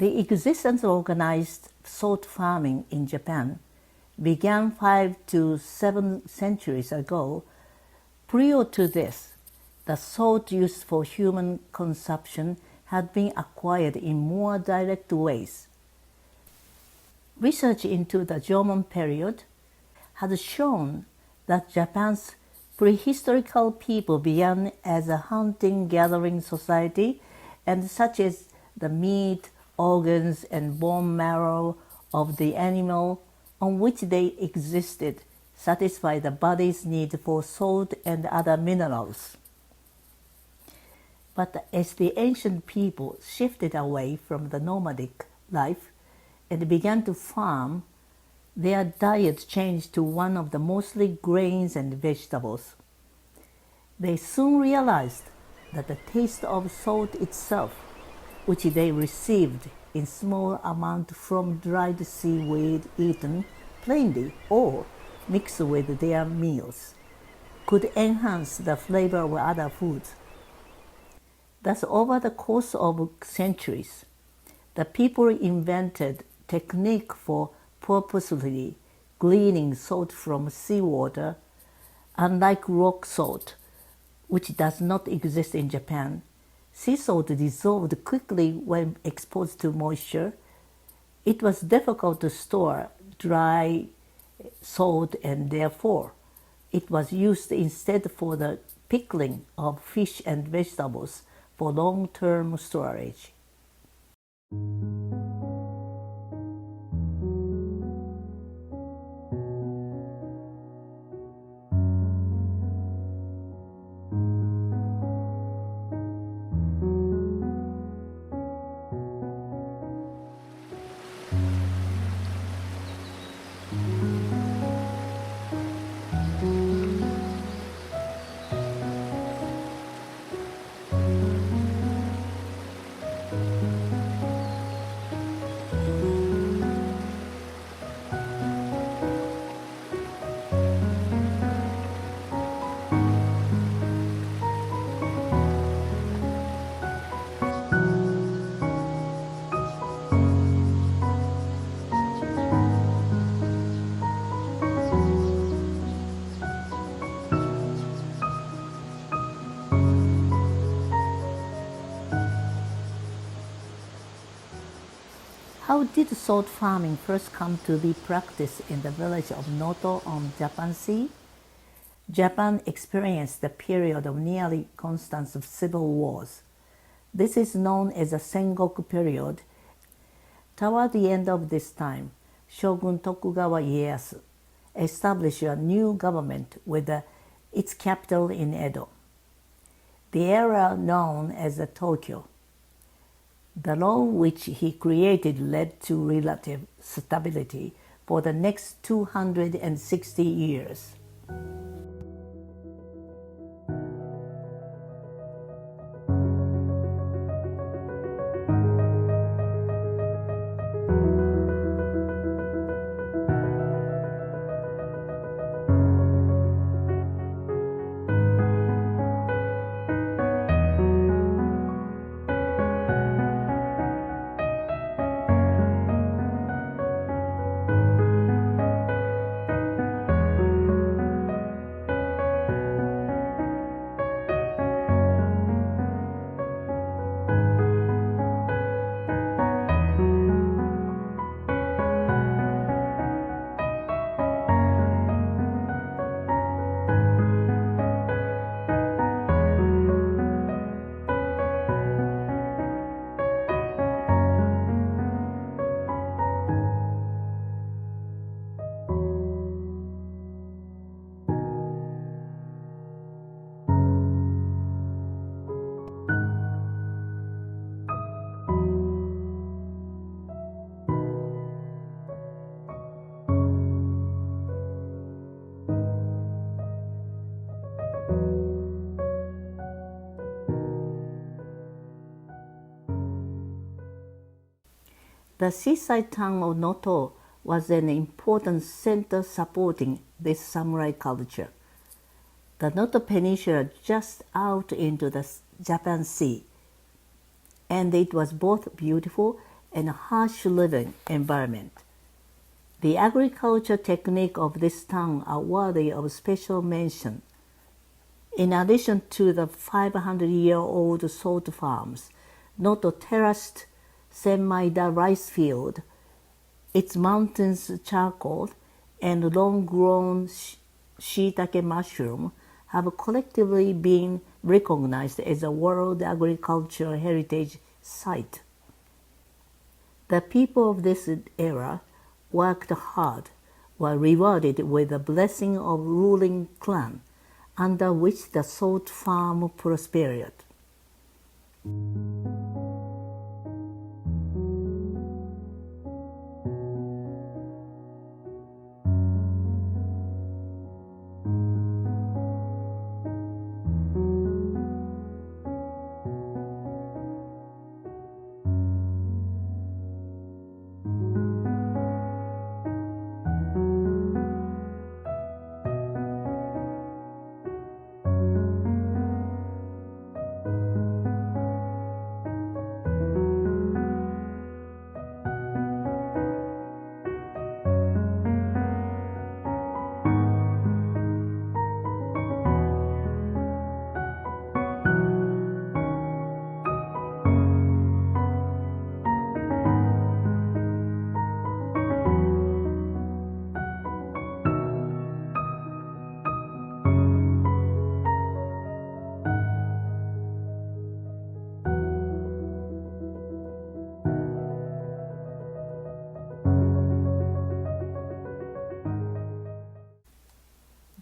The existence of organized salt farming in Japan began 5 to 7 centuries ago. Prior to this, the salt used for human consumption had been acquired in more direct ways. Research into the Jomon period has shown that Japan's prehistorical people began as a hunting-gathering society, and such as the meat, organs, and bone marrow of the animal on which they existed satisfy the body's need for salt and other minerals. But as the ancient people shifted away from the nomadic life and began to farm, their diet changed to one of the mostly grains and vegetables. They soon realized that the taste of salt itself, which they received in small amount from dried seaweed eaten plainly or mixed with their meals, could enhance the flavor of other foods. Thus, over the course of centuries, the people invented technique for purposefully gleaning salt from seawater. Unlike rock salt, which does not exist in Japan, sea salt dissolved quickly when exposed to moisture. It was difficult to store dry salt, and therefore it was used instead for the pickling of fish and vegetables for long-term storage. How did salt farming first come to be practiced in the village of Noto on Japan Sea? Japan experienced a period of nearly constant civil wars. This is known as the Sengoku period. Toward the end of this time, Shogun Tokugawa Ieyasu established a new government with its capital in Edo, the area known as Tokyo. The law which he created led to relative stability for the next 260 years. The seaside town of Noto was an important center supporting this samurai culture. The Noto Peninsula just out into the Japan Sea, and it was both beautiful and harsh living environment. The agriculture technique of this town are worthy of special mention. In addition to the 500-year-old salt farms, Noto terraced Senmaida rice field, its mountains charcoal, and long-grown shiitake mushroom have collectively been recognized as a World Agricultural Heritage Site. The people of this era worked hard, were rewarded with the blessing of ruling clan, under which the salt farm prospered.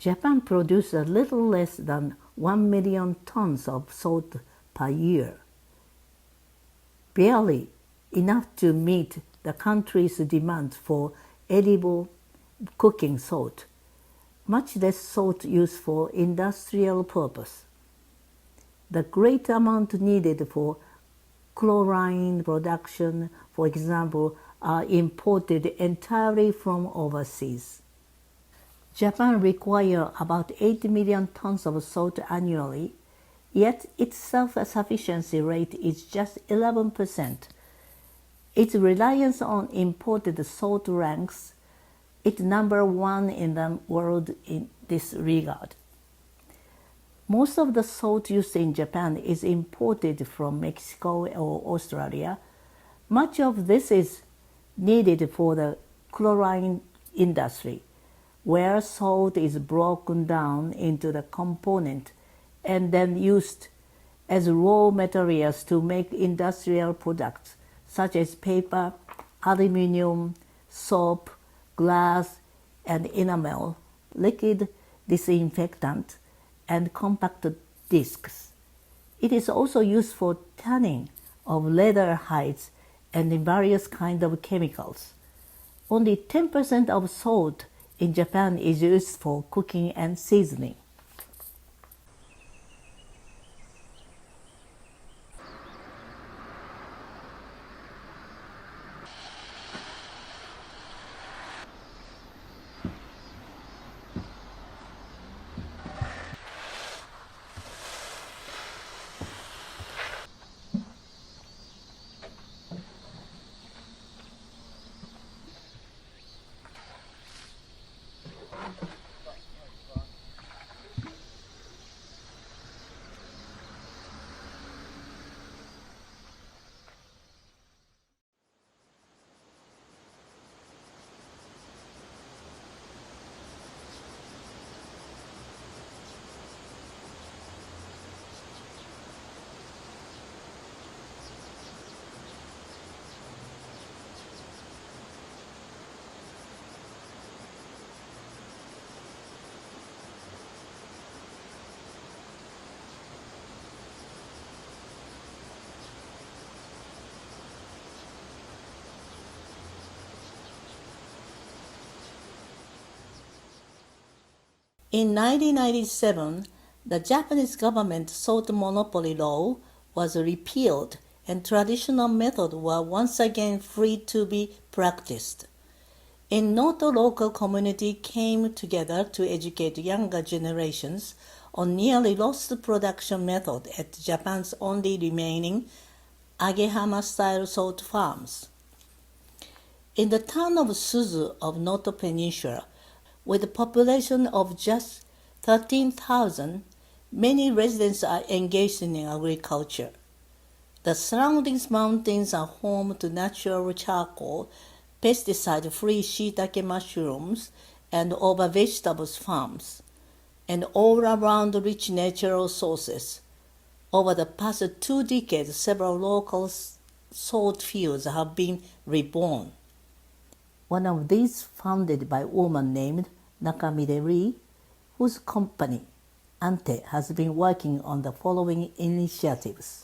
Japan produces a little less than 1 million tons of salt per year, barely enough to meet the country's demand for edible cooking salt, much less salt used for industrial purpose. The great amount needed for chlorine production, for example, are imported entirely from overseas. Japan requires about 8 million tons of salt annually, yet its self-sufficiency rate is just 11%. Its reliance on imported salt ranks it number one in the world in this regard. Most of the salt used in Japan is imported from Mexico or Australia. Much of this is needed for the chlorine industry, where salt is broken down into the component and then used as raw materials to make industrial products such as paper, aluminum, soap, glass, and enamel, liquid disinfectant, and compact discs. It is also used for tanning of leather hides and in various kinds of chemicals. Only 10% of salt in Japan is used for cooking and seasoning. In 1997, the Japanese government salt monopoly law was repealed and traditional methods were once again free to be practiced. In Noto, local community came together to educate younger generations on nearly lost production method at Japan's only remaining Agehama-style salt farms. In the town of Suzu of Noto Peninsula, with a population of just 13,000, many residents are engaged in agriculture. The surrounding mountains are home to natural charcoal, pesticide-free shiitake mushrooms, and over vegetables farms, and all around rich natural sources. Over the past 2 decades, several local salt fields have been reborn. One of these founded by a woman named Nakamide Rii, whose company, Ante, has been working on the following initiatives.